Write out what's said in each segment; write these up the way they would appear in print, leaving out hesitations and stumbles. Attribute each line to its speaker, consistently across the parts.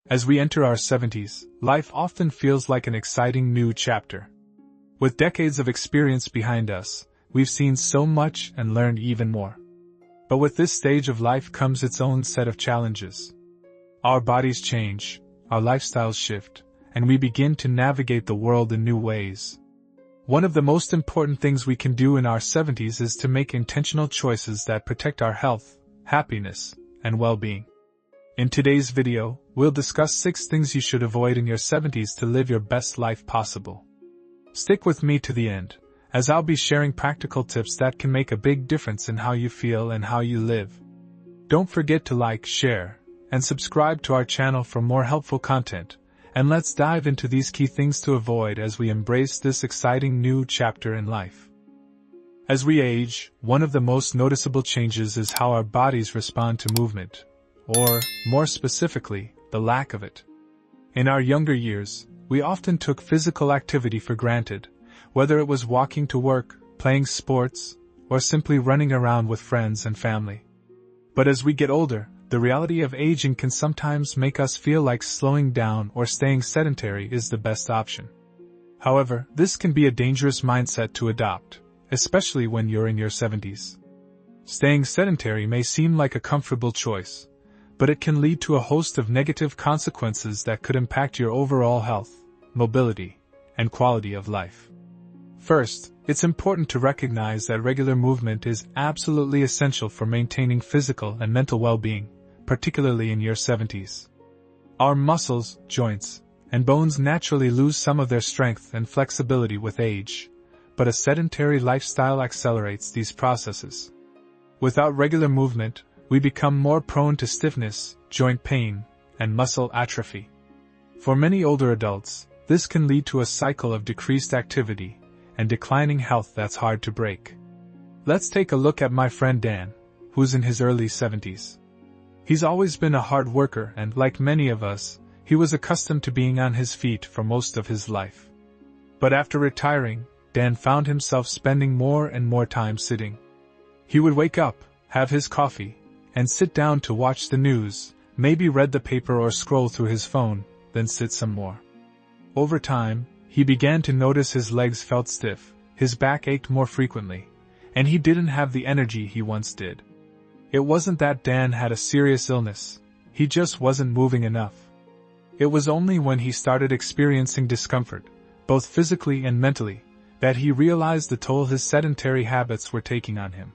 Speaker 1: As we enter our 70s, life often feels like an exciting new chapter. With decades of experience behind us, we've seen so much and learned even more. But with this stage of life comes its own set of challenges. Our bodies change, our lifestyles shift, and we begin to navigate the world in new ways. One of the most important things we can do in our 70s is to make intentional choices that protect our health, happiness, and well-being. In today's video, we'll discuss 6 things you should avoid in your 70s to live your best life possible. Stick with me to the end, as I'll be sharing practical tips that can make a big difference in how you feel and how you live. Don't forget to like, share, and subscribe to our channel for more helpful content, and let's dive into these key things to avoid as we embrace this exciting new chapter in life. As we age, one of the most noticeable changes is how our bodies respond to movement, or, more specifically, the lack of it. In our younger years, we often took physical activity for granted, whether it was walking to work, playing sports, or simply running around with friends and family. But as we get older, the reality of aging can sometimes make us feel like slowing down or staying sedentary is the best option. However, this can be a dangerous mindset to adopt, especially when you're in your 70s. Staying sedentary may seem like a comfortable choice, but it can lead to a host of negative consequences that could impact your overall health, mobility, and quality of life. First, it's important to recognize that regular movement is absolutely essential for maintaining physical and mental well-being, particularly in your 70s. Our muscles, joints, and bones naturally lose some of their strength and flexibility with age, but a sedentary lifestyle accelerates these processes. Without regular movement, we become more prone to stiffness, joint pain, and muscle atrophy. For many older adults, this can lead to a cycle of decreased activity and declining health that's hard to break. Let's take a look at my friend Dan, who's in his early 70s. He's always been a hard worker and, like many of us, he was accustomed to being on his feet for most of his life. But after retiring, Dan found himself spending more and more time sitting. He would wake up, have his coffee, and sit down to watch the news, maybe read the paper or scroll through his phone, then sit some more. Over time, he began to notice his legs felt stiff, his back ached more frequently, and he didn't have the energy he once did. It wasn't that Dan had a serious illness, he just wasn't moving enough. It was only when he started experiencing discomfort, both physically and mentally, that he realized the toll his sedentary habits were taking on him.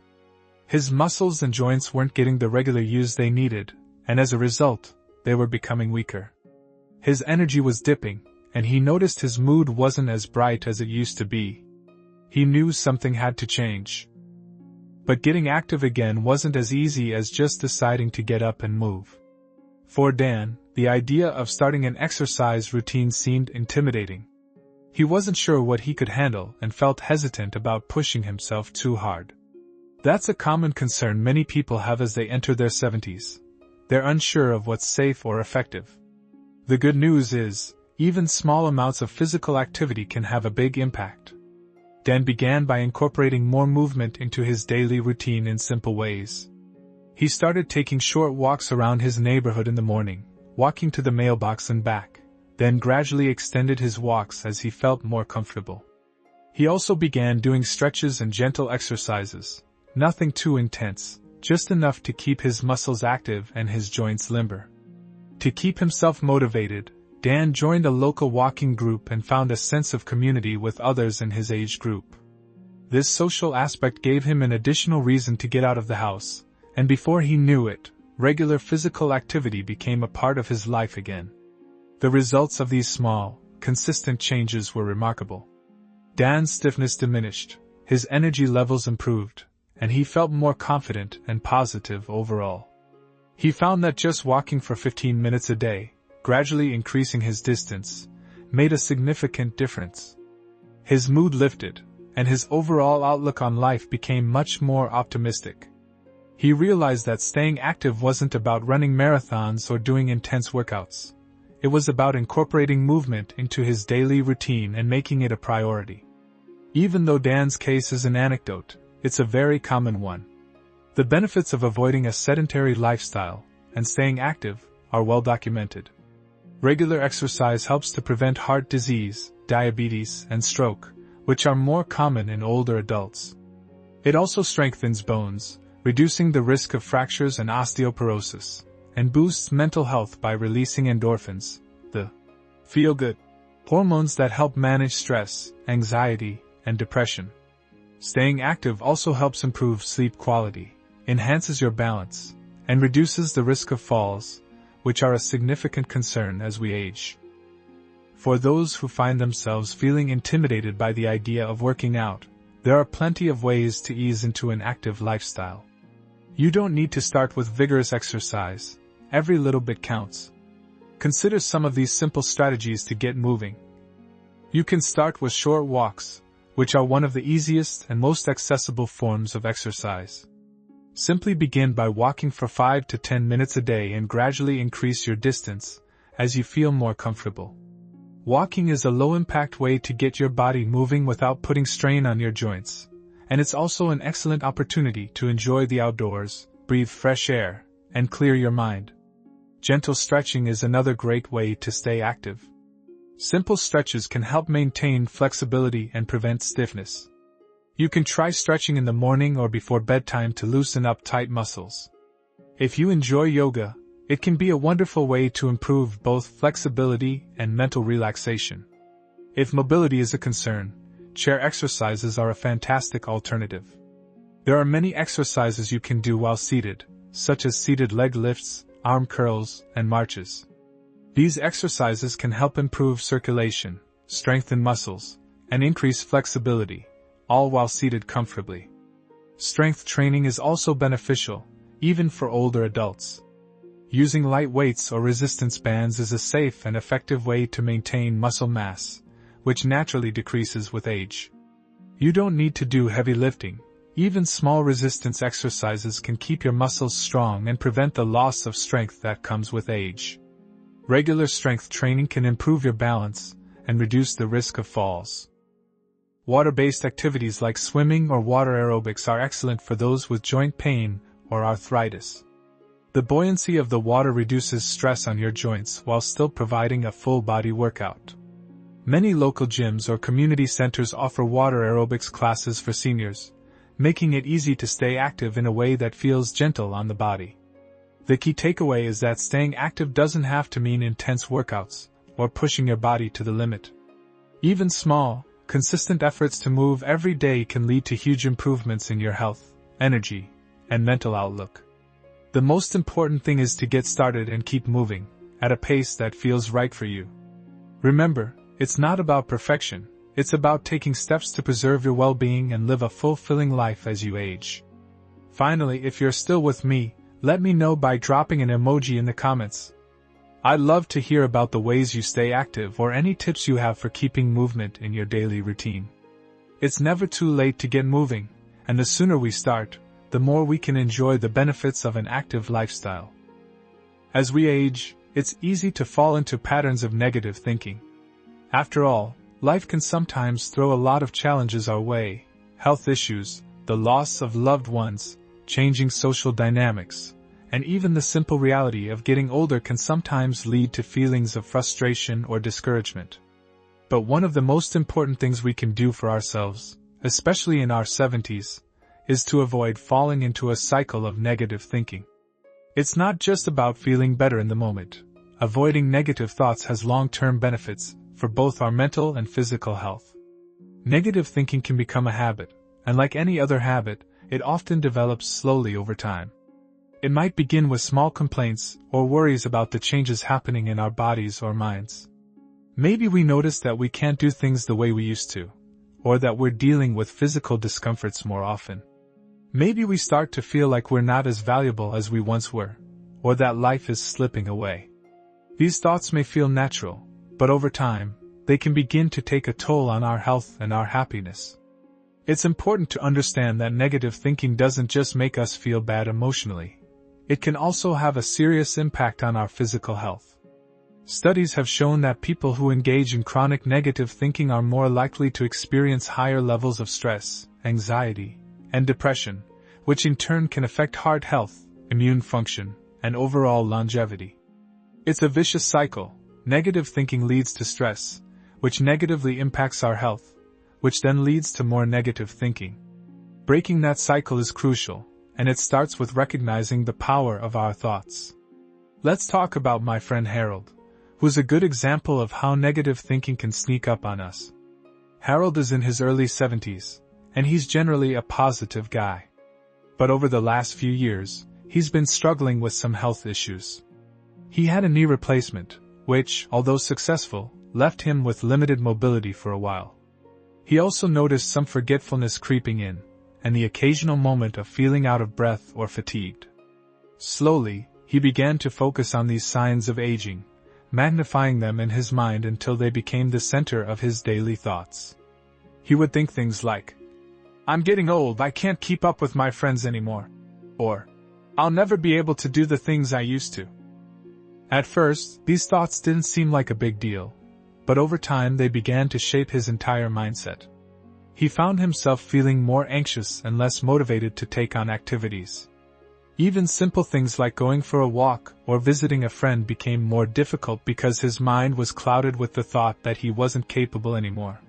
Speaker 1: His muscles and joints weren't getting the regular use they needed, and as a result, they were becoming weaker. His energy was dipping, and he noticed his mood wasn't as bright as it used to be. He knew something had to change. But getting active again wasn't as easy as just deciding to get up and move. For Dan, the idea of starting an exercise routine seemed intimidating. He wasn't sure what he could handle and felt hesitant about pushing himself too hard. That's a common concern many people have as they enter their 70s. They're unsure of what's safe or effective. The good news is, even small amounts of physical activity can have a big impact. Dan began by incorporating more movement into his daily routine in simple ways. He started taking short walks around his neighborhood in the morning, walking to the mailbox and back, then gradually extended his walks as he felt more comfortable. He also began doing stretches and gentle exercises, nothing too intense, just enough to keep his muscles active and his joints limber. To keep himself motivated, Dan joined a local walking group and found a sense of community with others in his age group. This social aspect gave him an additional reason to get out of the house, and before he knew it, regular physical activity became a part of his life again. The results of these small, consistent changes were remarkable. Dan's stiffness diminished, his energy levels improved, and he felt more confident and positive overall. He found that just walking for 15 minutes a day, gradually increasing his distance, made a significant difference. His mood lifted, and his overall outlook on life became much more optimistic. He realized that staying active wasn't about running marathons or doing intense workouts. It was about incorporating movement into his daily routine and making it a priority. Even though Dan's case is an anecdote, it's a very common one. The benefits of avoiding a sedentary lifestyle and staying active are well documented. Regular exercise helps to prevent heart disease, diabetes, and stroke, which are more common in older adults. It also strengthens bones, reducing the risk of fractures and osteoporosis, and boosts mental health by releasing endorphins, the feel-good hormones that help manage stress, anxiety, and depression. Staying active also helps improve sleep quality, enhances your balance, and reduces the risk of falls, which are a significant concern as we age. For those who find themselves feeling intimidated by the idea of working out, there are plenty of ways to ease into an active lifestyle. You don't need to start with vigorous exercise. Every little bit counts. Consider some of these simple strategies to get moving. You can start with short walks, which are one of the easiest and most accessible forms of exercise. Simply begin by walking for 5 to 10 minutes a day and gradually increase your distance as you feel more comfortable. Walking is a low-impact way to get your body moving without putting strain on your joints, and it's also an excellent opportunity to enjoy the outdoors, breathe fresh air, and clear your mind. Gentle stretching is another great way to stay active. Simple stretches can help maintain flexibility and prevent stiffness. You can try stretching in the morning or before bedtime to loosen up tight muscles. If you enjoy yoga, it can be a wonderful way to improve both flexibility and mental relaxation. If mobility is a concern, chair exercises are a fantastic alternative. There are many exercises you can do while seated, such as seated leg lifts, arm curls, and marches. These exercises can help improve circulation, strengthen muscles, and increase flexibility, all while seated comfortably. Strength training is also beneficial, even for older adults. Using light weights or resistance bands is a safe and effective way to maintain muscle mass, which naturally decreases with age. You don't need to do heavy lifting. Even small resistance exercises can keep your muscles strong and prevent the loss of strength that comes with age. Regular strength training can improve your balance and reduce the risk of falls. Water-based activities like swimming or water aerobics are excellent for those with joint pain or arthritis. The buoyancy of the water reduces stress on your joints while still providing a full-body workout. Many local gyms or community centers offer water aerobics classes for seniors, making it easy to stay active in a way that feels gentle on the body. The key takeaway is that staying active doesn't have to mean intense workouts or pushing your body to the limit. Even small, consistent efforts to move every day can lead to huge improvements in your health, energy, and mental outlook. The most important thing is to get started and keep moving, at a pace that feels right for you. Remember, it's not about perfection, it's about taking steps to preserve your well-being and live a fulfilling life as you age. Finally, if you're still with me, let me know by dropping an emoji in the comments. I'd love to hear about the ways you stay active or any tips you have for keeping movement in your daily routine. It's never too late to get moving, and the sooner we start, the more we can enjoy the benefits of an active lifestyle. As we age, it's easy to fall into patterns of negative thinking. After all, life can sometimes throw a lot of challenges our way: health issues, the loss of loved ones, changing social dynamics, and even the simple reality of getting older can sometimes lead to feelings of frustration or discouragement. But one of the most important things we can do for ourselves, especially in our 70s, is to avoid falling into a cycle of negative thinking. It's not just about feeling better in the moment. Avoiding negative thoughts has long-term benefits for both our mental and physical health. Negative thinking can become a habit, and like any other habit, it often develops slowly over time. It might begin with small complaints or worries about the changes happening in our bodies or minds. Maybe we notice that we can't do things the way we used to, or that we're dealing with physical discomforts more often. Maybe we start to feel like we're not as valuable as we once were, or that life is slipping away. These thoughts may feel natural, but over time, they can begin to take a toll on our health and our happiness. It's important to understand that negative thinking doesn't just make us feel bad emotionally. It can also have a serious impact on our physical health. Studies have shown that people who engage in chronic negative thinking are more likely to experience higher levels of stress, anxiety, and depression, which in turn can affect heart health, immune function, and overall longevity. It's a vicious cycle, negative thinking leads to stress, which negatively impacts our health, which then leads to more negative thinking. Breaking that cycle is crucial, and it starts with recognizing the power of our thoughts. Let's talk about my friend Harold, who's a good example of how negative thinking can sneak up on us. Harold is in his early 70s, and he's generally a positive guy. But over the last few years, he's been struggling with some health issues. He had a knee replacement, which, although successful, left him with limited mobility for a while. He also noticed some forgetfulness creeping in, and the occasional moment of feeling out of breath or fatigued. Slowly, he began to focus on these signs of aging, magnifying them in his mind until they became the center of his daily thoughts. He would think things like, "I'm getting old, I can't keep up with my friends anymore," or, "I'll never be able to do the things I used to." At first, these thoughts didn't seem like a big deal, but over time they began to shape his entire mindset. He found himself feeling more anxious and less motivated to take on activities. Even simple things like going for a walk or visiting a friend became more difficult because his mind was clouded with the thought that he wasn't capable anymore.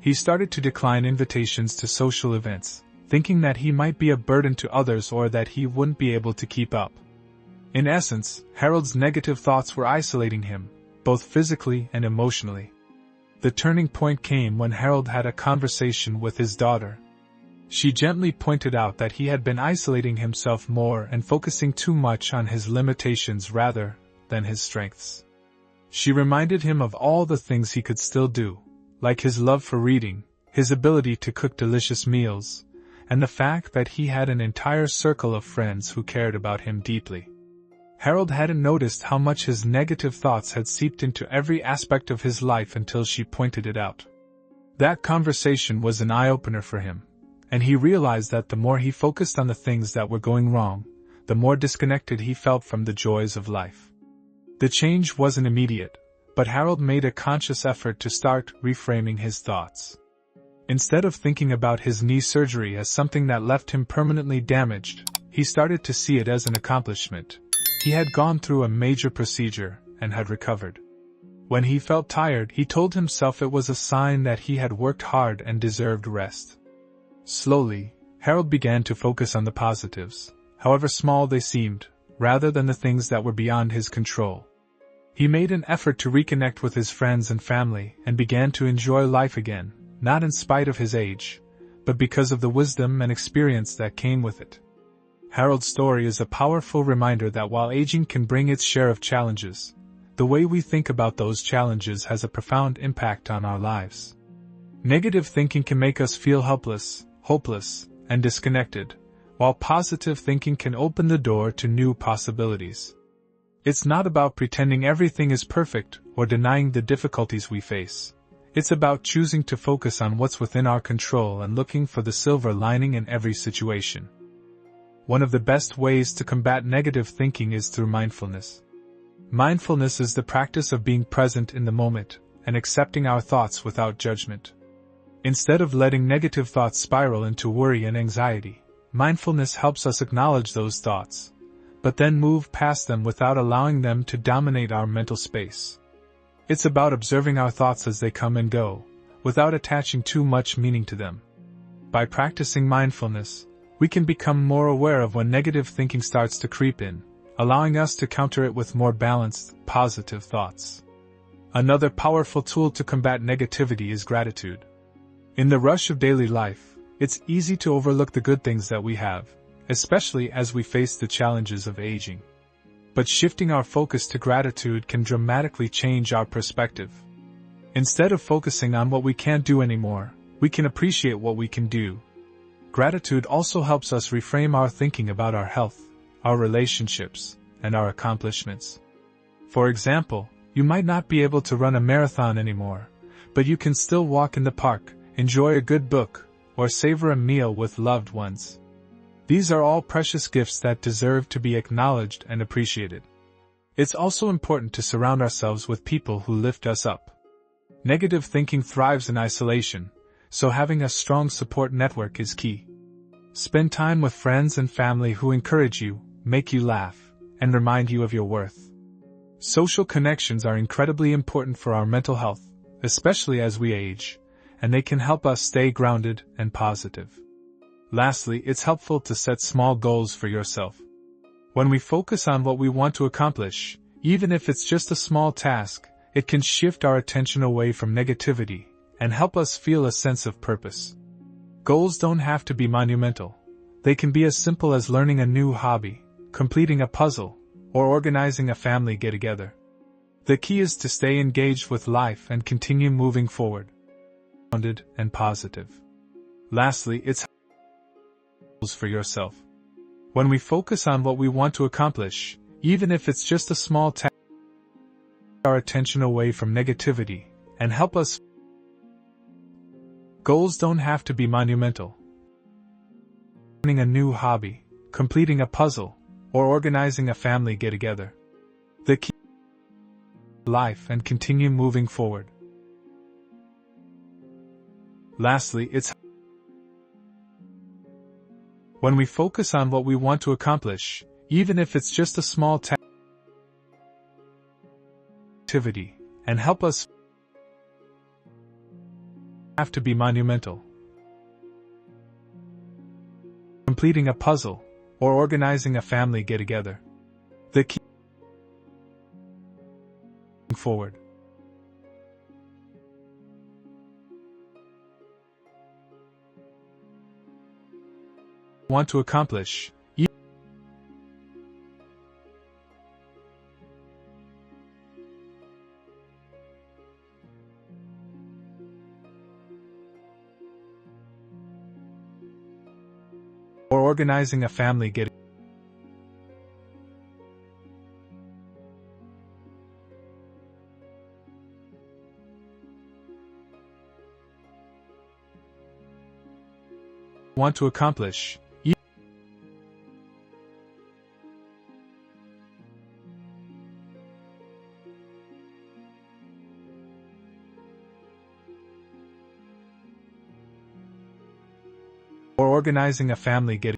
Speaker 1: He started to decline invitations to social events, thinking that he might be a burden to others or that he wouldn't be able to keep up. In essence, Harold's negative thoughts were isolating him, both physically and emotionally. The turning point came when Harold had a conversation with his daughter. She gently pointed out that he had been isolating himself more and focusing too much on his limitations rather than his strengths. She reminded him of all the things he could still do, like his love for reading, his ability to cook delicious meals, and the fact that he had an entire circle of friends who cared about him deeply. Harold hadn't noticed how much his negative thoughts had seeped into every aspect of his life until she pointed it out. That conversation was an eye-opener for him, and he realized that the more he focused on the things that were going wrong, the more disconnected he felt from the joys of life. The change wasn't immediate, but Harold made a conscious effort to start reframing his thoughts. Instead of thinking about his knee surgery as something that left him permanently damaged, he started to see it as an accomplishment. He had gone through a major procedure and had recovered. When he felt tired, he told himself it was a sign that he had worked hard and deserved rest. Slowly, Harold began to focus on the positives, however small they seemed, rather than the things that were beyond his control. He made an effort to reconnect with his friends and family and began to enjoy life again, not in spite of his age, but because of the wisdom and experience that came with it. Harold's story is a powerful reminder that while aging can bring its share of challenges, the way we think about those challenges has a profound impact on our lives. Negative thinking can make us feel helpless, hopeless, and disconnected, while positive thinking can open the door to new possibilities. It's not about pretending everything is perfect or denying the difficulties we face. It's about choosing to focus on what's within our control and looking for the silver lining in every situation. One of the best ways to combat negative thinking is through mindfulness. Mindfulness is the practice of being present in the moment and accepting our thoughts without judgment. Instead of letting negative thoughts spiral into worry and anxiety, mindfulness helps us acknowledge those thoughts, but then move past them without allowing them to dominate our mental space. It's about observing our thoughts as they come and go, without attaching too much meaning to them. By practicing mindfulness, we can become more aware of when negative thinking starts to creep in, allowing us to counter it with more balanced, positive thoughts. Another powerful tool to combat negativity is gratitude. In the rush of daily life, it's easy to overlook the good things that we have, especially as we face the challenges of aging. But shifting our focus to gratitude can dramatically change our perspective. Instead of focusing on what we can't do anymore, we can appreciate what we can do. Gratitude also helps us reframe our thinking about our health, our relationships, and our accomplishments. For example, you might not be able to run a marathon anymore, but you can still walk in the park, enjoy a good book, or savor a meal with loved ones. These are all precious gifts that deserve to be acknowledged and appreciated. It's also important to surround ourselves with people who lift us up. Negative thinking thrives in isolation, so having a strong support network is key. Spend time with friends and family who encourage you, make you laugh, and remind you of your worth. Social connections are incredibly important for our mental health, especially as we age, and they can help us stay grounded and positive. Lastly, it's helpful to set small goals for yourself. When we focus on what we want to accomplish, even if it's just a small task, it can shift our attention away from negativity and help us feel a sense of purpose. Goals don't have to be monumental. They can be as simple as learning a new hobby, completing a puzzle, or organizing a family get-together. The key is to stay engaged with life and continue moving forward, grounded and positive. Lastly, it's goals for yourself. When we focus on what we want to accomplish, even if it's just a small task, our attention away from negativity and help us. Goals don't have to be monumental. Learning a new hobby, completing a puzzle, or organizing a family get-together. The key is life and continue moving forward. Lastly, it's when we focus on what we want to accomplish, even if it's just a small task, activity, and help us have to be monumental. Completing a puzzle, or organizing a family get-together. The key forward. Want to accomplish. Or organizing a family get want to accomplish. Or organizing a family get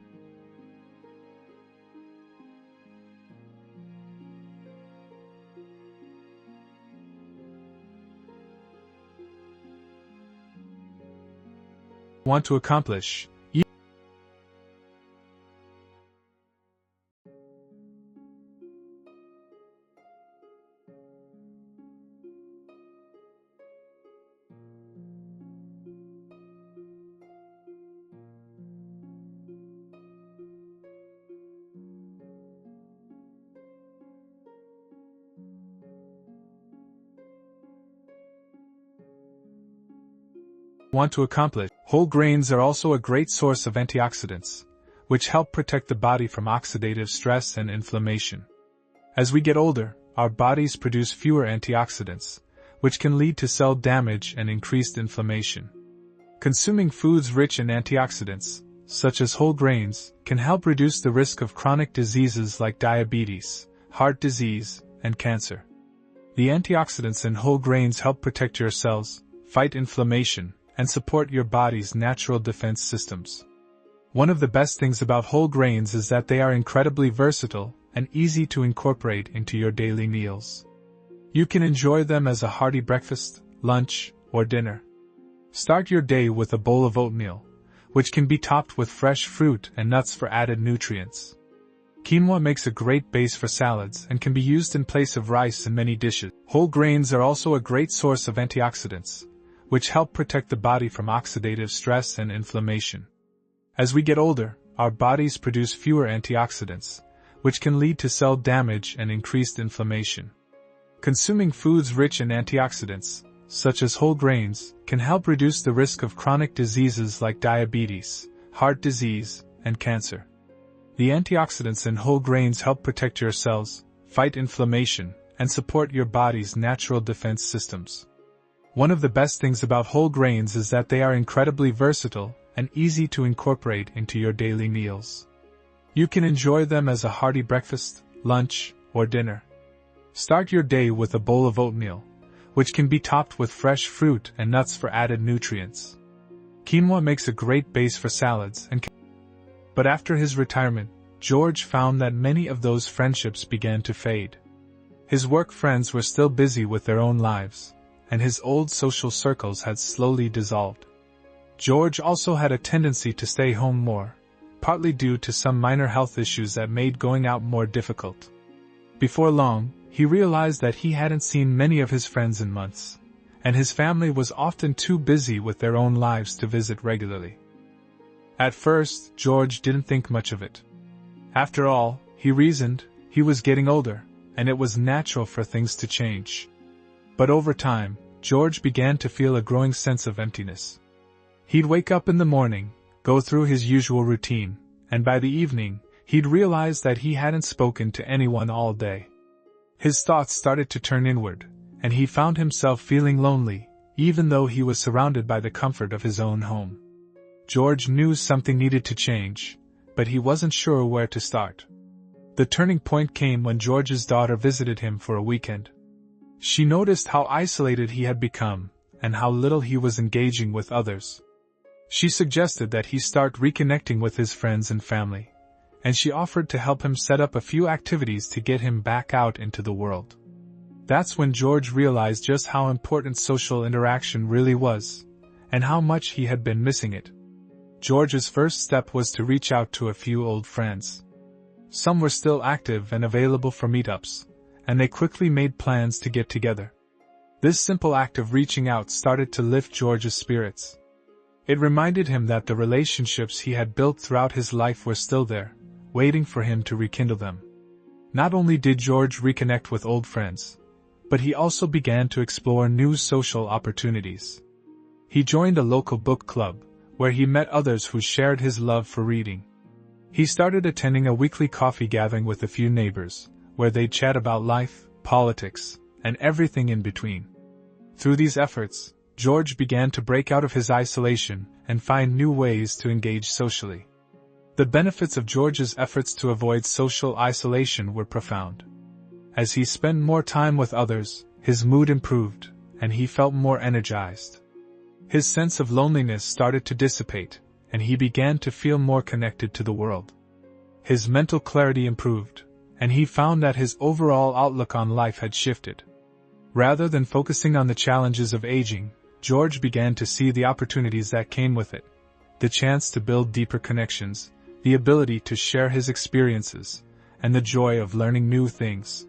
Speaker 1: want to accomplish. Want to accomplish. Whole grains are also a great source of antioxidants, which help protect the body from oxidative stress and inflammation. As we get older, our bodies produce fewer antioxidants, which can lead to cell damage and increased inflammation. Consuming foods rich in antioxidants, such as whole grains, can help reduce the risk of chronic diseases like diabetes, heart disease, and cancer. The antioxidants in whole grains help protect your cells, fight inflammation, and support your body's natural defense systems. One of the best things about whole grains is that they are incredibly versatile and easy to incorporate into your daily meals. You can enjoy them as a hearty breakfast, lunch, or dinner. Start your day with a bowl of oatmeal, which can be topped with fresh fruit and nuts for added nutrients. Quinoa makes a great base for salads and can be used in place of rice in many dishes. Whole grains are also a great source of antioxidants, which help protect the body from oxidative stress and inflammation. As we get older, our bodies produce fewer antioxidants, which can lead to cell damage and increased inflammation. Consuming foods rich in antioxidants, such as whole grains, can help reduce the risk of chronic diseases like diabetes, heart disease, and cancer. The antioxidants in whole grains help protect your cells, fight inflammation, and support your body's natural defense systems. One of the best things about whole grains is that they are incredibly versatile and easy to incorporate into your daily meals. You can enjoy them as a hearty breakfast, lunch, or dinner. Start your day with a bowl of oatmeal, which can be topped with fresh fruit and nuts for added nutrients. Quinoa makes a great base for salads but after his retirement, George found that many of those friendships began to fade. His work friends were still busy with their own lives, and his old social circles had slowly dissolved. George also had a tendency to stay home more, partly due to some minor health issues that made going out more difficult. Before long, he realized that he hadn't seen many of his friends in months, and his family was often too busy with their own lives to visit regularly. At first, George didn't think much of it. After all, he reasoned, he was getting older, and it was natural for things to change. But over time, George began to feel a growing sense of emptiness. He'd wake up in the morning, go through his usual routine, and by the evening, he'd realize that he hadn't spoken to anyone all day. His thoughts started to turn inward, and he found himself feeling lonely, even though he was surrounded by the comfort of his own home. George knew something needed to change, but he wasn't sure where to start. The turning point came when George's daughter visited him for a weekend. She noticed how isolated he had become, and how little he was engaging with others. She suggested that he start reconnecting with his friends and family, and she offered to help him set up a few activities to get him back out into the world. That's when George realized just how important social interaction really was, and how much he had been missing it. George's first step was to reach out to a few old friends. Some were still active and available for meetups, and they quickly made plans to get together. This simple act of reaching out started to lift George's spirits. It reminded him that the relationships he had built throughout his life were still there, waiting for him to rekindle them. Not only did George reconnect with old friends, but he also began to explore new social opportunities. He joined a local book club, where he met others who shared his love for reading. He started attending a weekly coffee gathering with a few neighbors, where they'd chat about life, politics, and everything in between. Through these efforts, George began to break out of his isolation and find new ways to engage socially. The benefits of George's efforts to avoid social isolation were profound. As he spent more time with others, his mood improved, and he felt more energized. His sense of loneliness started to dissipate, and he began to feel more connected to the world. His mental clarity improved, and he found that his overall outlook on life had shifted. Rather than focusing on the challenges of aging, George began to see the opportunities that came with it, the chance to build deeper connections, the ability to share his experiences, and the joy of learning new things.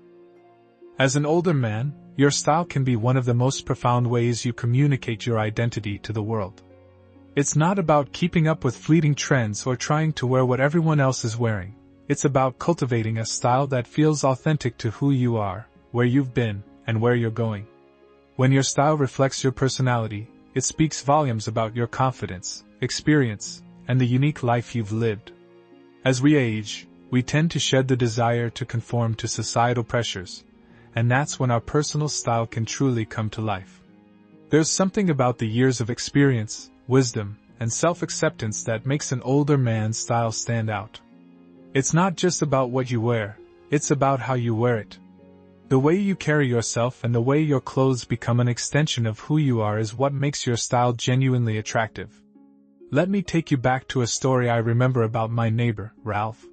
Speaker 1: As an older man, your style can be one of the most profound ways you communicate your identity to the world. It's not about keeping up with fleeting trends or trying to wear what everyone else is wearing. It's about cultivating a style that feels authentic to who you are, where you've been, and where you're going. When your style reflects your personality, it speaks volumes about your confidence, experience, and the unique life you've lived. As we age, we tend to shed the desire to conform to societal pressures, and that's when our personal style can truly come to life. There's something about the years of experience, wisdom, and self-acceptance that makes an older man's style stand out. It's not just about what you wear, it's about how you wear it. The way you carry yourself and the way your clothes become an extension of who you are is what makes your style genuinely attractive. Let me take you back to a story I remember about my neighbor, Ralph.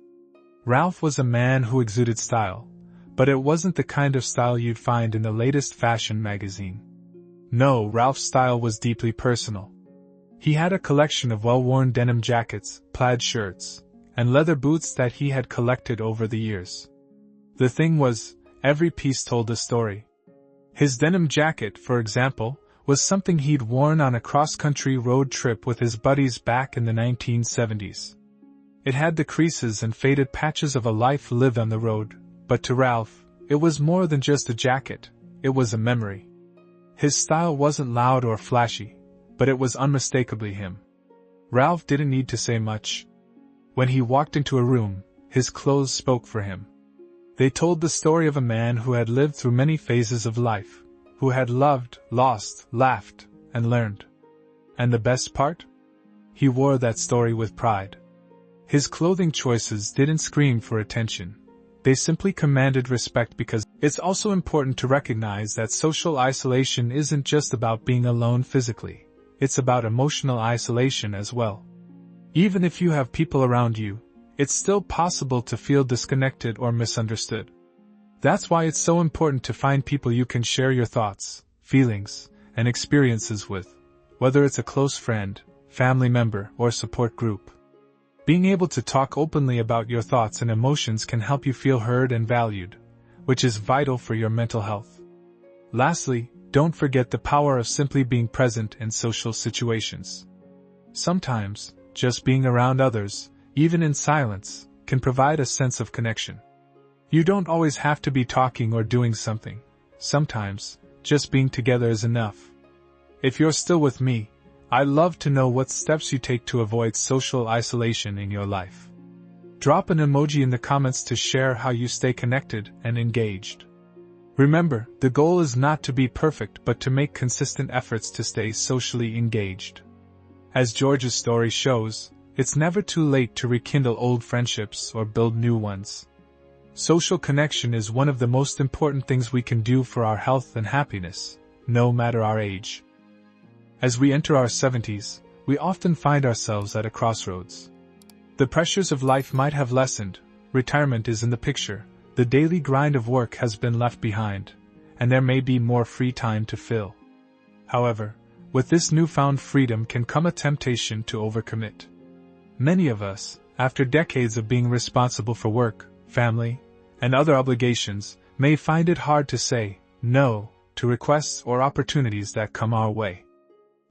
Speaker 1: Ralph was a man who exuded style, but it wasn't the kind of style you'd find in the latest fashion magazine. No, Ralph's style was deeply personal. He had a collection of well-worn denim jackets, plaid shirts, and leather boots that he had collected over the years. The thing was, every piece told a story. His denim jacket, for example, was something he'd worn on a cross-country road trip with his buddies back in the 1970s. It had the creases and faded patches of a life lived on the road, but to Ralph, it was more than just a jacket, it was a memory. His style wasn't loud or flashy, but it was unmistakably him. Ralph didn't need to say much. When he walked into a room, his clothes spoke for him. They told the story of a man who had lived through many phases of life, who had loved, lost, laughed, and learned. And the best part? He wore that story with pride. His clothing choices didn't scream for attention. They simply commanded respect because it's also important to recognize that social isolation isn't just about being alone physically. It's about emotional isolation as well. Even if you have people around you, it's still possible to feel disconnected or misunderstood. That's why it's so important to find people you can share your thoughts, feelings, and experiences with, whether it's a close friend, family member, or support group. Being able to talk openly about your thoughts and emotions can help you feel heard and valued, which is vital for your mental health. Lastly, don't forget the power of simply being present in social situations. Sometimes, just being around others, even in silence, can provide a sense of connection. You don't always have to be talking or doing something. Sometimes, just being together is enough. If you're still with me, I'd love to know what steps you take to avoid social isolation in your life. Drop an emoji in the comments to share how you stay connected and engaged. Remember, the goal is not to be perfect but to make consistent efforts to stay socially engaged. As George's story shows, it's never too late to rekindle old friendships or build new ones. Social connection is one of the most important things we can do for our health and happiness, no matter our age. As we enter our 70s, we often find ourselves at a crossroads. The pressures of life might have lessened, retirement is in the picture, the daily grind of work has been left behind, and there may be more free time to fill. However, with this newfound freedom can come a temptation to overcommit. Many of us, after decades of being responsible for work, family, and other obligations, may find it hard to say no to requests or opportunities that come our way.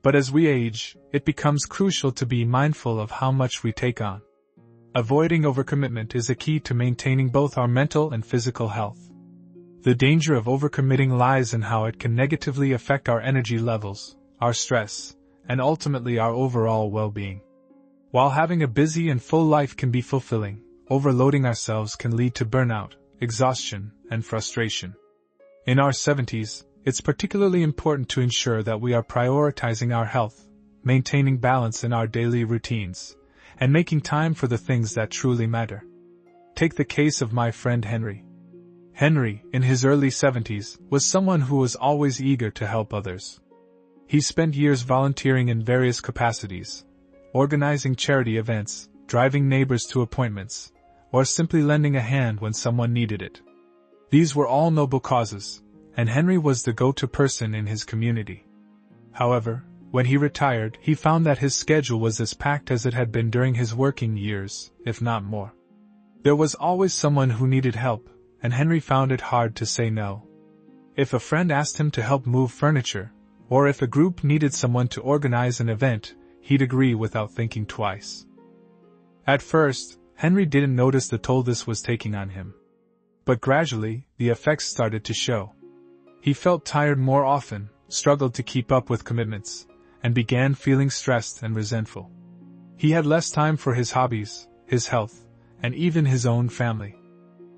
Speaker 1: But as we age, it becomes crucial to be mindful of how much we take on. Avoiding overcommitment is a key to maintaining both our mental and physical health. The danger of overcommitting lies in how it can negatively affect our energy levels, our stress, and ultimately our overall well-being. While having a busy and full life can be fulfilling, overloading ourselves can lead to burnout, exhaustion, and frustration. In our 70s, it's particularly important to ensure that we are prioritizing our health, maintaining balance in our daily routines, and making time for the things that truly matter. Take the case of my friend Henry. Henry, in his early 70s, was someone who was always eager to help others. He spent years volunteering in various capacities, organizing charity events, driving neighbors to appointments, or simply lending a hand when someone needed it. These were all noble causes, and Henry was the go-to person in his community. However, when he retired, he found that his schedule was as packed as it had been during his working years, if not more. There was always someone who needed help, and Henry found it hard to say no. If a friend asked him to help move furniture, or if a group needed someone to organize an event, he'd agree without thinking twice. At first, Henry didn't notice the toll this was taking on him. But gradually, the effects started to show. He felt tired more often, struggled to keep up with commitments, and began feeling stressed and resentful. He had less time for his hobbies, his health, and even his own family.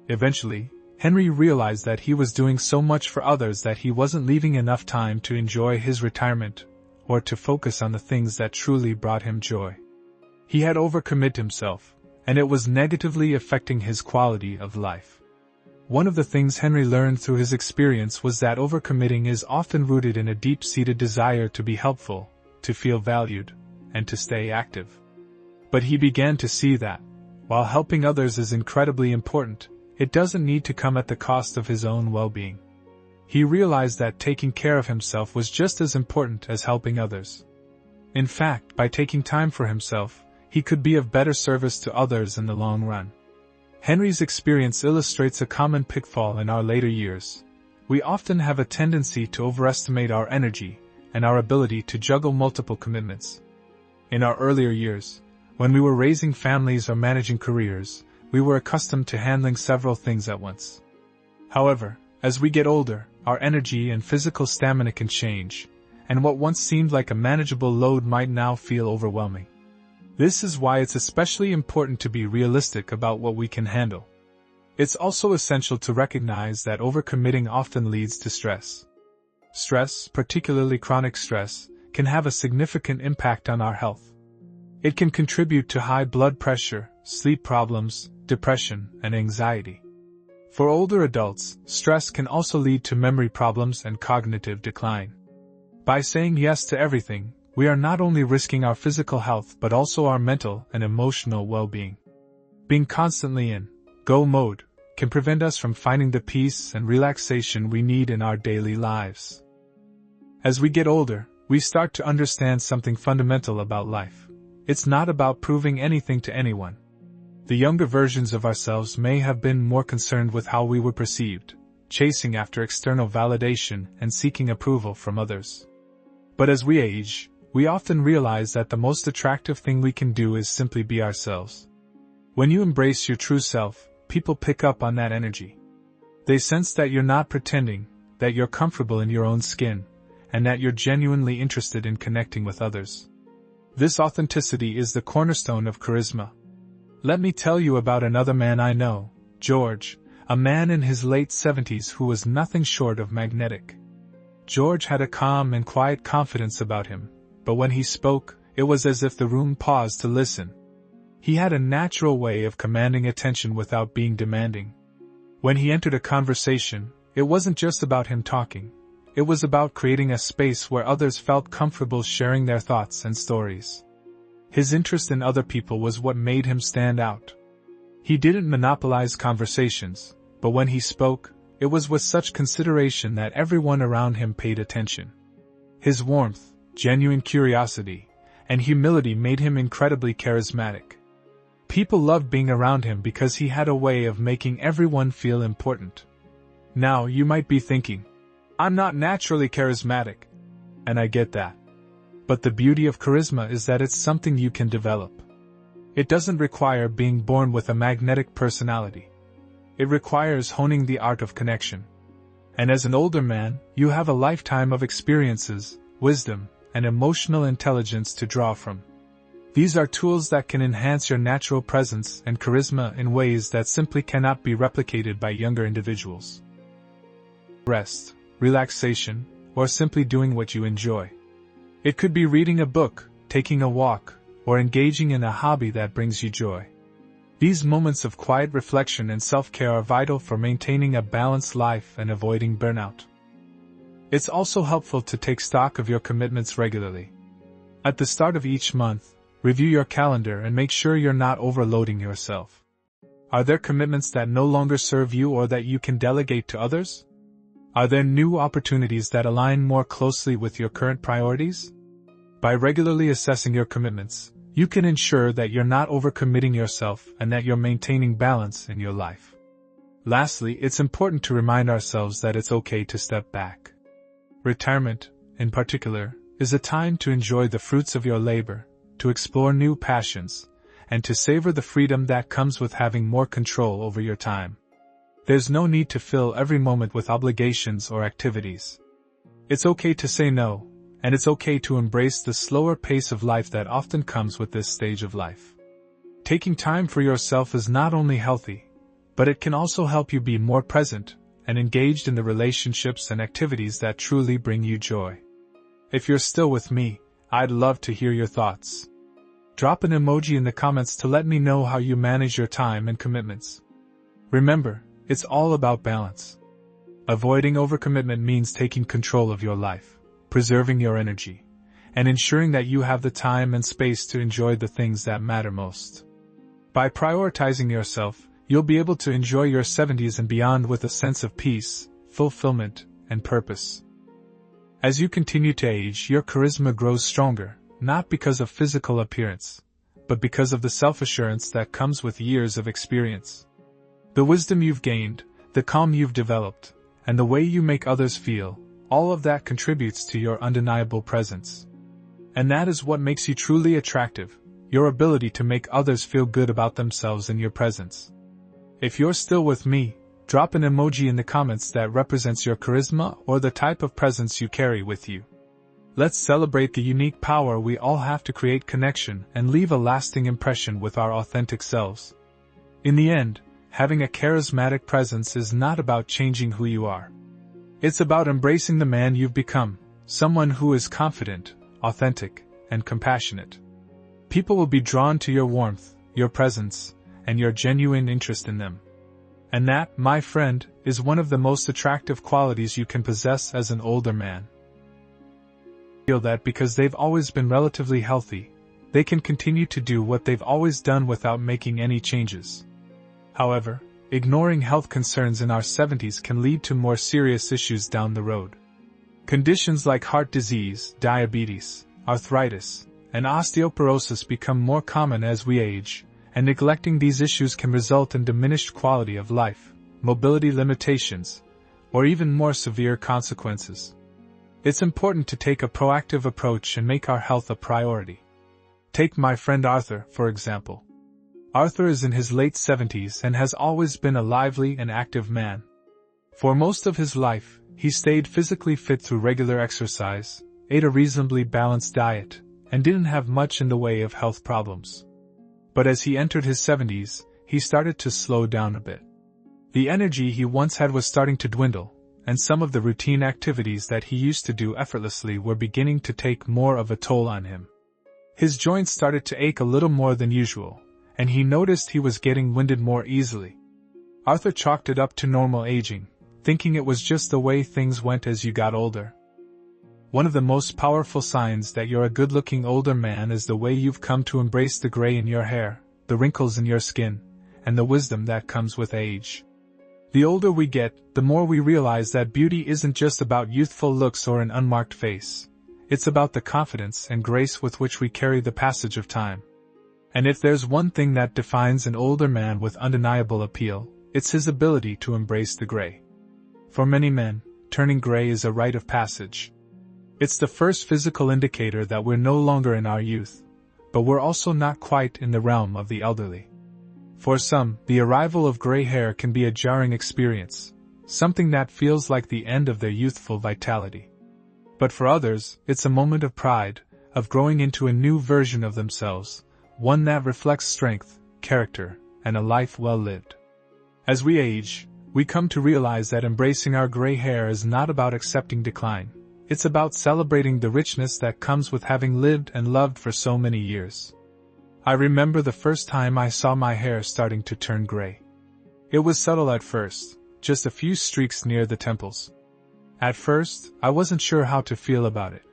Speaker 1: Eventually, Henry realized that he was doing so much for others that he wasn't leaving enough time to enjoy his retirement, or to focus on the things that truly brought him joy. He had overcommitted himself, and it was negatively affecting his quality of life. One of the things Henry learned through his experience was that overcommitting is often rooted in a deep-seated desire to be helpful, to feel valued, and to stay active. But he began to see that, while helping others is incredibly important, it doesn't need to come at the cost of his own well-being. He realized that taking care of himself was just as important as helping others. In fact, by taking time for himself, he could be of better service to others in the long run. Henry's experience illustrates a common pitfall in our later years. We often have a tendency to overestimate our energy and our ability to juggle multiple commitments. In our earlier years, when we were raising families or managing careers, we were accustomed to handling several things at once. However, as we get older, our energy and physical stamina can change, and what once seemed like a manageable load might now feel overwhelming. This is why it's especially important to be realistic about what we can handle. It's also essential to recognize that overcommitting often leads to stress. Stress, particularly chronic stress, can have a significant impact on our health. It can contribute to high blood pressure, sleep problems, depression, and anxiety. For older adults, stress can also lead to memory problems and cognitive decline. By saying yes to everything, we are not only risking our physical health but also our mental and emotional well-being. Being constantly in go mode can prevent us from finding the peace and relaxation we need in our daily lives. As we get older, we start to understand something fundamental about life. It's not about proving anything to anyone. The younger versions of ourselves may have been more concerned with how we were perceived, chasing after external validation and seeking approval from others. But as we age, we often realize that the most attractive thing we can do is simply be ourselves. When you embrace your true self, people pick up on that energy. They sense that you're not pretending, that you're comfortable in your own skin, and that you're genuinely interested in connecting with others. This authenticity is the cornerstone of charisma. Let me tell you about another man I know, George, a man in his late 70s who was nothing short of magnetic. George had a calm and quiet confidence about him, but when he spoke, it was as if the room paused to listen. He had a natural way of commanding attention without being demanding. When he entered a conversation, it wasn't just about him talking. It was about creating a space where others felt comfortable sharing their thoughts and stories. His interest in other people was what made him stand out. He didn't monopolize conversations, but when he spoke, it was with such consideration that everyone around him paid attention. His warmth, genuine curiosity, and humility made him incredibly charismatic. People loved being around him because he had a way of making everyone feel important. Now you might be thinking, I'm not naturally charismatic. And I get that. But the beauty of charisma is that it's something you can develop. It doesn't require being born with a magnetic personality. It requires honing the art of connection. And as an older man, you have a lifetime of experiences, wisdom, and emotional intelligence to draw from. These are tools that can enhance your natural presence and charisma in ways that simply cannot be replicated by younger individuals. Rest, relaxation, or simply doing what you enjoy. It could be reading a book, taking a walk, or engaging in a hobby that brings you joy. These moments of quiet reflection and self-care are vital for maintaining a balanced life and avoiding burnout. It's also helpful to take stock of your commitments regularly. At the start of each month, review your calendar and make sure you're not overloading yourself. Are there commitments that no longer serve you or that you can delegate to others? Are there new opportunities that align more closely with your current priorities? By regularly assessing your commitments, you can ensure that you're not overcommitting yourself and that you're maintaining balance in your life. Lastly, it's important to remind ourselves that it's okay to step back. Retirement, in particular, is a time to enjoy the fruits of your labor, to explore new passions, and to savor the freedom that comes with having more control over your time. There's no need to fill every moment with obligations or activities. It's okay to say no, and it's okay to embrace the slower pace of life that often comes with this stage of life. Taking time for yourself is not only healthy, but it can also help you be more present and engaged in the relationships and activities that truly bring you joy. If you're still with me, I'd love to hear your thoughts. Drop an emoji in the comments to let me know how you manage your time and commitments. Remember, it's all about balance. Avoiding overcommitment means taking control of your life, preserving your energy, and ensuring that you have the time and space to enjoy the things that matter most. By prioritizing yourself, you'll be able to enjoy your 70s and beyond with a sense of peace, fulfillment, and purpose. As you continue to age, your charisma grows stronger, not because of physical appearance, but because of the self-assurance that comes with years of experience. The wisdom you've gained, the calm you've developed, and the way you make others feel, all of that contributes to your undeniable presence. And that is what makes you truly attractive, your ability to make others feel good about themselves in your presence. If you're still with me, drop an emoji in the comments that represents your charisma or the type of presence you carry with you. Let's celebrate the unique power we all have to create connection and leave a lasting impression with our authentic selves. In the end, having a charismatic presence is not about changing who you are. It's about embracing the man you've become, someone who is confident, authentic, and compassionate. People will be drawn to your warmth, your presence, and your genuine interest in them. And that, my friend, is one of the most attractive qualities you can possess as an older man. Feel that because they've always been relatively healthy, they can continue to do what they've always done without making any changes. However, ignoring health concerns in our 70s can lead to more serious issues down the road. Conditions like heart disease, diabetes, arthritis, and osteoporosis become more common as we age, and neglecting these issues can result in diminished quality of life, mobility limitations, or even more severe consequences. It's important to take a proactive approach and make our health a priority. Take my friend Arthur, for example. Arthur is in his late 70s and has always been a lively and active man. For most of his life, he stayed physically fit through regular exercise, ate a reasonably balanced diet, and didn't have much in the way of health problems. But as he entered his 70s, he started to slow down a bit. The energy he once had was starting to dwindle, and some of the routine activities that he used to do effortlessly were beginning to take more of a toll on him. His joints started to ache a little more than usual, and he noticed he was getting winded more easily. Arthur chalked it up to normal aging, thinking it was just the way things went as you got older. One of the most powerful signs that you're a good-looking older man is the way you've come to embrace the gray in your hair, the wrinkles in your skin, and the wisdom that comes with age. The older we get, the more we realize that beauty isn't just about youthful looks or an unmarked face. It's about the confidence and grace with which we carry the passage of time. And if there's one thing that defines an older man with undeniable appeal, it's his ability to embrace the gray. For many men, turning gray is a rite of passage. It's the first physical indicator that we're no longer in our youth, but we're also not quite in the realm of the elderly. For some, the arrival of gray hair can be a jarring experience, something that feels like the end of their youthful vitality. But for others, it's a moment of pride, of growing into a new version of themselves, one that reflects strength, character, and a life well lived. As we age, we come to realize that embracing our gray hair is not about accepting decline. It's about celebrating the richness that comes with having lived and loved for so many years. I remember the first time I saw my hair starting to turn gray. It was subtle at first, just a few streaks near the temples. At first, I wasn't sure how to feel about it.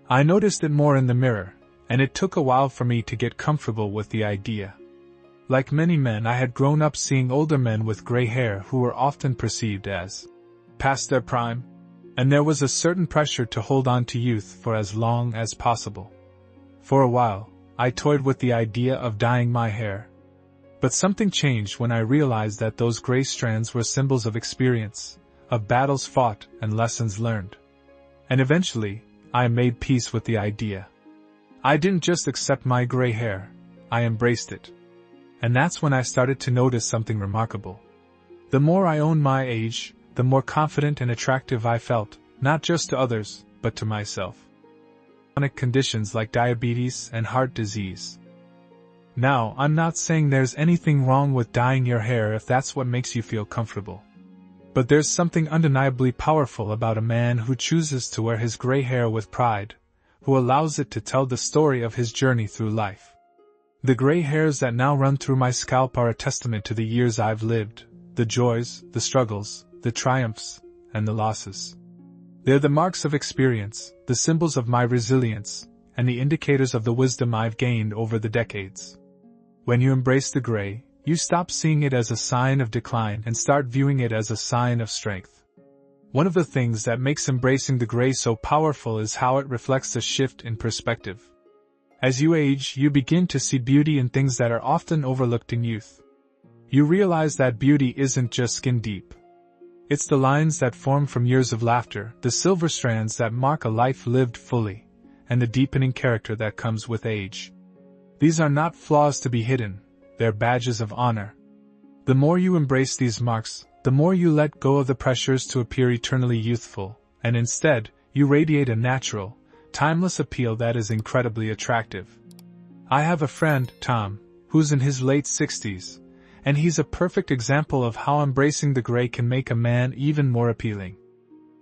Speaker 1: I noticed it more in the mirror, and it took a while for me to get comfortable with the idea. Like many men, I had grown up seeing older men with gray hair who were often perceived as past their prime, and there was a certain pressure to hold on to youth for as long as possible. For a while, I toyed with the idea of dyeing my hair. But something changed when I realized that those gray strands were symbols of experience, of battles fought and lessons learned. And eventually, I made peace with the idea. I didn't just accept my gray hair, I embraced it. And that's when I started to notice something remarkable. The more I owned my age, the more confident and attractive I felt, not just to others, but to myself. Chronic conditions like diabetes and heart disease. Now, I'm not saying there's anything wrong with dyeing your hair if that's what makes you feel comfortable. But there's something undeniably powerful about a man who chooses to wear his gray hair with pride, who allows it to tell the story of his journey through life. The gray hairs that now run through my scalp are a testament to the years I've lived, the joys, the struggles, the triumphs, and the losses. They're the marks of experience, the symbols of my resilience, and the indicators of the wisdom I've gained over the decades. When you embrace the gray, you stop seeing it as a sign of decline and start viewing it as a sign of strength. One of the things that makes embracing the gray so powerful is how it reflects a shift in perspective. As you age, you begin to see beauty in things that are often overlooked in youth. You realize that beauty isn't just skin deep. It's the lines that form from years of laughter, the silver strands that mark a life lived fully, and the deepening character that comes with age. These are not flaws to be hidden, they're badges of honor. The more you embrace these marks, the more you let go of the pressures to appear eternally youthful, and instead, you radiate a natural, timeless appeal that is incredibly attractive. I have a friend, Tom, who's in his late 60s, and he's a perfect example of how embracing the gray can make a man even more appealing.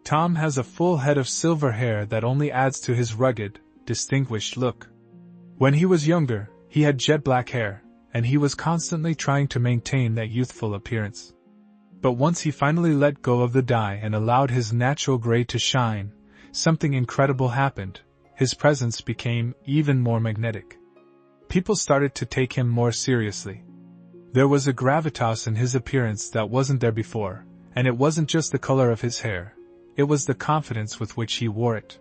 Speaker 1: Tom has a full head of silver hair that only adds to his rugged, distinguished look. When he was younger, he had jet black hair, and he was constantly trying to maintain that youthful appearance. But once he finally let go of the dye and allowed his natural gray to shine, something incredible happened. His presence became even more magnetic. People started to take him more seriously. There was a gravitas in his appearance that wasn't there before, and it wasn't just the color of his hair, it was the confidence with which he wore it.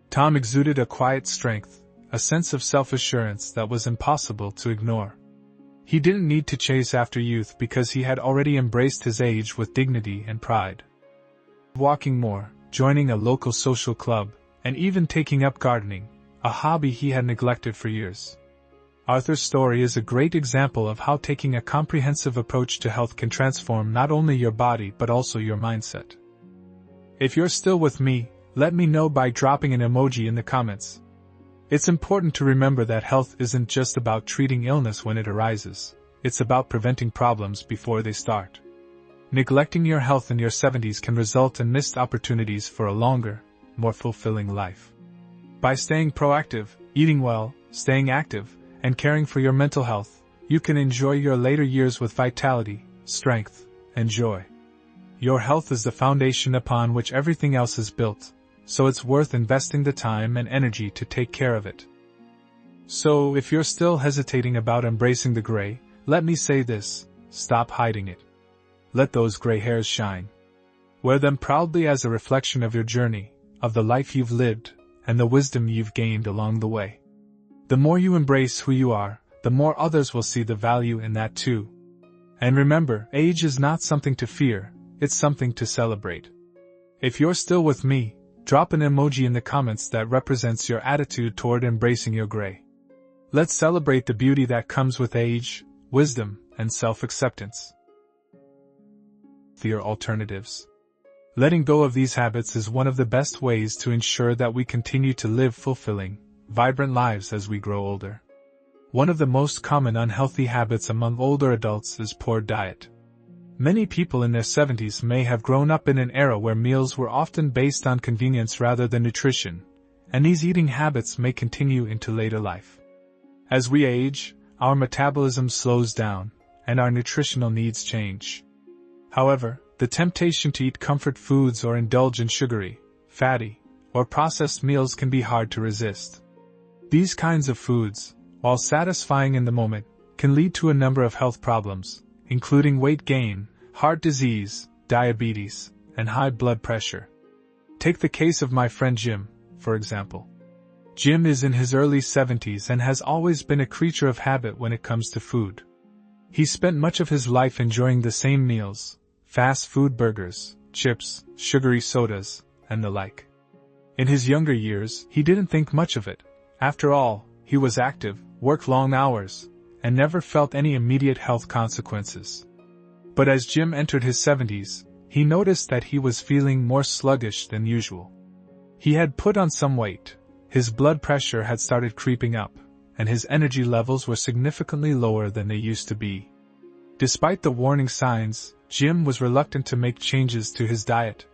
Speaker 1: Tom exuded a quiet strength, a sense of self-assurance that was impossible to ignore. He didn't need to chase after youth because he had already embraced his age with dignity and pride. Walking more, joining a local social club, and even taking up gardening, a hobby he had neglected for years. Arthur's story is a great example of how taking a comprehensive approach to health can transform not only your body but also your mindset. If you're still with me, let me know by dropping an emoji in the comments. It's important to remember that health isn't just about treating illness when it arises, it's about preventing problems before they start. Neglecting your health in your 70s can result in missed opportunities for a longer, more fulfilling life. By staying proactive, eating well, staying active, and caring for your mental health, you can enjoy your later years with vitality, strength, and joy. Your health is the foundation upon which everything else is built, so it's worth investing the time and energy to take care of it. So, if you're still hesitating about embracing the gray, let me say this: stop hiding it. Let those gray hairs shine. Wear them proudly as a reflection of your journey, of the life you've lived, and the wisdom you've gained along the way. The more you embrace who you are, the more others will see the value in that too. And remember, age is not something to fear, it's something to celebrate. If you're still with me, drop an emoji in the comments that represents your attitude toward embracing your gray. Let's celebrate the beauty that comes with age, wisdom, and self-acceptance. Fear alternatives. Letting go of these habits is one of the best ways to ensure that we continue to live fulfilling, vibrant lives as we grow older. One of the most common unhealthy habits among older adults is poor diet. Many people in their 70s may have grown up in an era where meals were often based on convenience rather than nutrition, and these eating habits may continue into later life. As we age, our metabolism slows down, and our nutritional needs change. However, the temptation to eat comfort foods or indulge in sugary, fatty, or processed meals can be hard to resist. These kinds of foods, while satisfying in the moment, can lead to a number of health problems, including weight gain, heart disease, diabetes, and high blood pressure. Take the case of my friend Jim, for example. Jim is in his early 70s and has always been a creature of habit when it comes to food. He spent much of his life enjoying the same meals: fast food burgers, chips, sugary sodas, and the like. In his younger years, he didn't think much of it. After all, he was active, worked long hours, and never felt any immediate health consequences. But as Jim entered his 70s, he noticed that he was feeling more sluggish than usual. He had put on some weight, his blood pressure had started creeping up, and his energy levels were significantly lower than they used to be. Despite the warning signs, Jim was reluctant to make changes to his diet.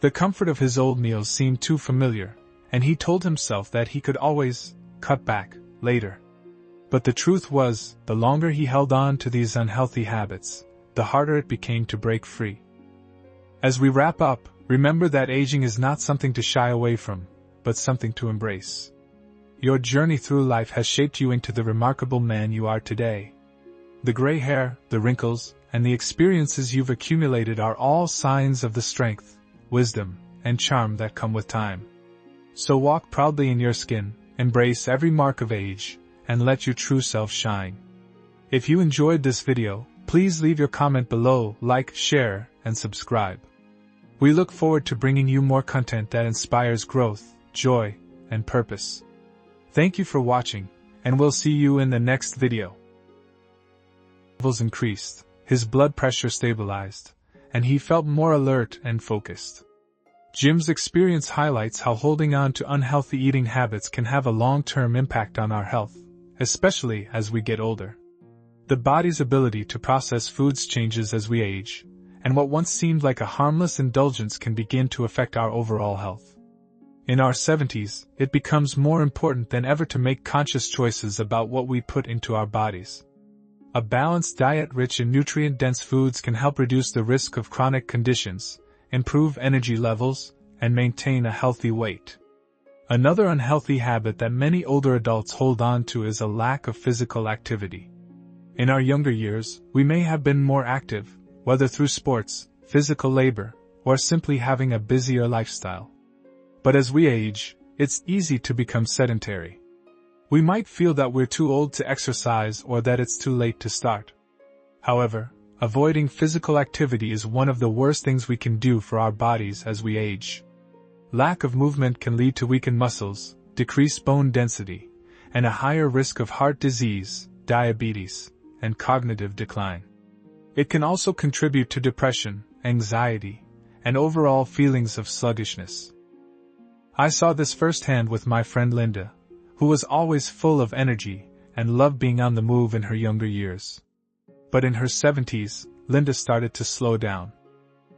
Speaker 1: The comfort of his old meals seemed too familiar, and he told himself that he could always cut back later. But the truth was, the longer he held on to these unhealthy habits, the harder it became to break free. As we wrap up, remember that aging is not something to shy away from, but something to embrace. Your journey through life has shaped you into the remarkable man you are today. The gray hair, the wrinkles, and the experiences you've accumulated are all signs of the strength, wisdom, and charm that come with time. So walk proudly in your skin, embrace every mark of age, and let your true self shine. If you enjoyed this video, please leave your comment below, like, share, and subscribe. We look forward to bringing you more content that inspires growth, joy, and purpose. Thank you for watching, and we'll see you in the next video. Levels increased, his blood pressure stabilized, and he felt more alert and focused. Jim's experience highlights how holding on to unhealthy eating habits can have a long-term impact on our health, especially as we get older. The body's ability to process foods changes as we age, and what once seemed like a harmless indulgence can begin to affect our overall health. In our 70s, it becomes more important than ever to make conscious choices about what we put into our bodies. A balanced diet rich in nutrient-dense foods can help reduce the risk of chronic conditions, improve energy levels, and maintain a healthy weight. Another unhealthy habit that many older adults hold on to is a lack of physical activity. In our younger years, we may have been more active, whether through sports, physical labor, or simply having a busier lifestyle. But as we age, it's easy to become sedentary. We might feel that we're too old to exercise or that it's too late to start. However, avoiding physical activity is one of the worst things we can do for our bodies as we age. Lack of movement can lead to weakened muscles, decreased bone density, and a higher risk of heart disease, diabetes, and cognitive decline. It can also contribute to depression, anxiety, and overall feelings of sluggishness. I saw this firsthand with my friend Linda, who was always full of energy and loved being on the move in her younger years. But in her 70s, Linda started to slow down.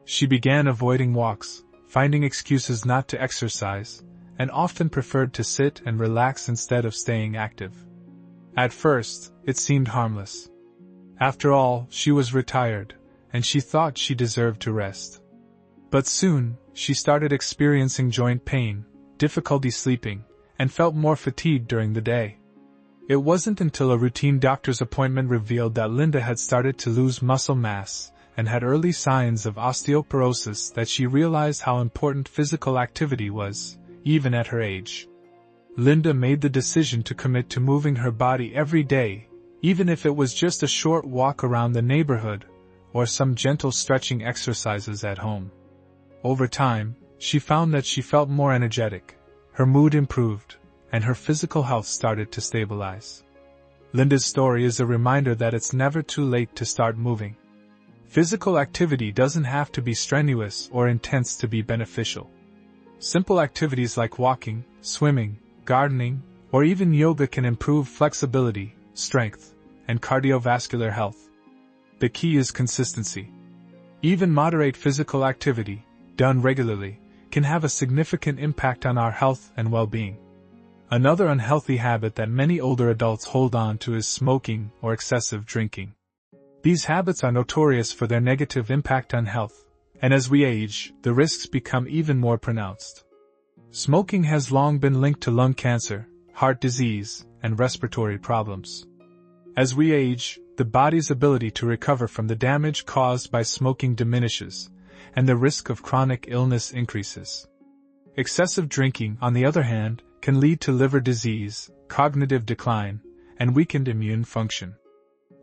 Speaker 1: She began avoiding walks, finding excuses not to exercise, and often preferred to sit and relax instead of staying active. At first, it seemed harmless. After all, she was retired, and she thought she deserved to rest. But soon, she started experiencing joint pain, difficulty sleeping, and felt more fatigued during the day. It wasn't until a routine doctor's appointment revealed that Linda had started to lose muscle mass and had early signs of osteoporosis that she realized how important physical activity was, even at her age. Linda made the decision to commit to moving her body every day, even if it was just a short walk around the neighborhood or some gentle stretching exercises at home. Over time, she found that she felt more energetic, her mood improved, and her physical health started to stabilize. Linda's story is a reminder that it's never too late to start moving. Physical activity doesn't have to be strenuous or intense to be beneficial. Simple activities like walking, swimming, gardening, or even yoga can improve flexibility, strength, and cardiovascular health. The key is consistency. Even moderate physical activity, done regularly, can have a significant impact on our health and well-being. Another unhealthy habit that many older adults hold on to is smoking or excessive drinking. These habits are notorious for their negative impact on health, and as we age, the risks become even more pronounced. Smoking has long been linked to lung cancer, heart disease, and respiratory problems. As we age, the body's ability to recover from the damage caused by smoking diminishes, and the risk of chronic illness increases. Excessive drinking, on the other hand, can lead to liver disease, cognitive decline, and weakened immune function.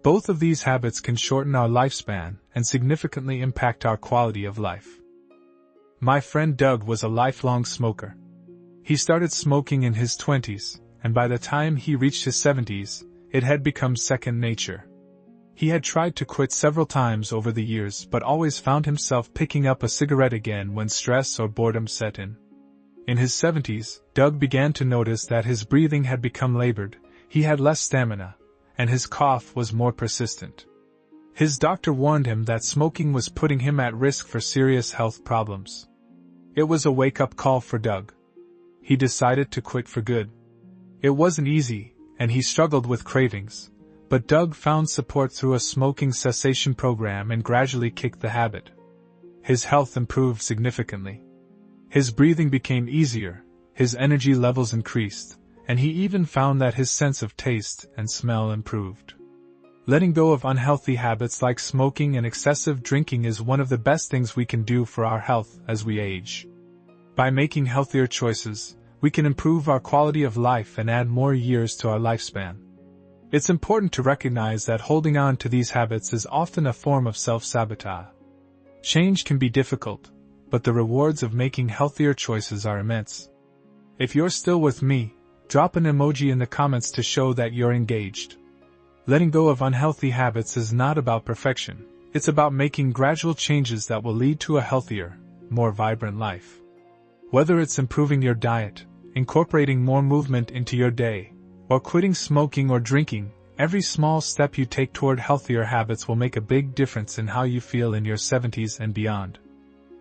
Speaker 1: Both of these habits can shorten our lifespan and significantly impact our quality of life. My friend Doug was a lifelong smoker. He started smoking in his 20s, and by the time he reached his 70s, it had become second nature. He had tried to quit several times over the years but always found himself picking up a cigarette again when stress or boredom set in. In his 70s, Doug began to notice that his breathing had become labored, he had less stamina, and his cough was more persistent. His doctor warned him that smoking was putting him at risk for serious health problems. It was a wake-up call for Doug. He decided to quit for good. It wasn't easy, and he struggled with cravings, but Doug found support through a smoking cessation program and gradually kicked the habit. His health improved significantly. His breathing became easier, his energy levels increased, and he even found that his sense of taste and smell improved. Letting go of unhealthy habits like smoking and excessive drinking is one of the best things we can do for our health as we age. By making healthier choices, we can improve our quality of life and add more years to our lifespan. It's important to recognize that holding on to these habits is often a form of self-sabotage. Change can be difficult, but the rewards of making healthier choices are immense. If you're still with me, drop an emoji in the comments to show that you're engaged. Letting go of unhealthy habits is not about perfection, it's about making gradual changes that will lead to a healthier, more vibrant life. Whether it's improving your diet, incorporating more movement into your day, or quitting smoking or drinking, every small step you take toward healthier habits will make a big difference in how you feel in your 70s and beyond.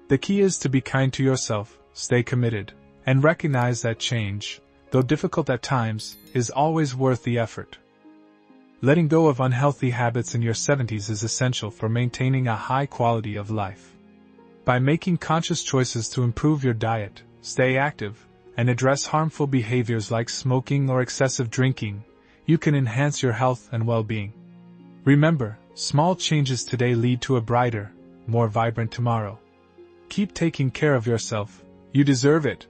Speaker 1: The key is to be kind to yourself, stay committed, and recognize that change, though difficult at times, is always worth the effort. Letting go of unhealthy habits in your 70s is essential for maintaining a high quality of life. By making conscious choices to improve your diet, stay active, and address harmful behaviors like smoking or excessive drinking, you can enhance your health and well-being. Remember, small changes today lead to a brighter, more vibrant tomorrow. Keep taking care of yourself, you deserve it,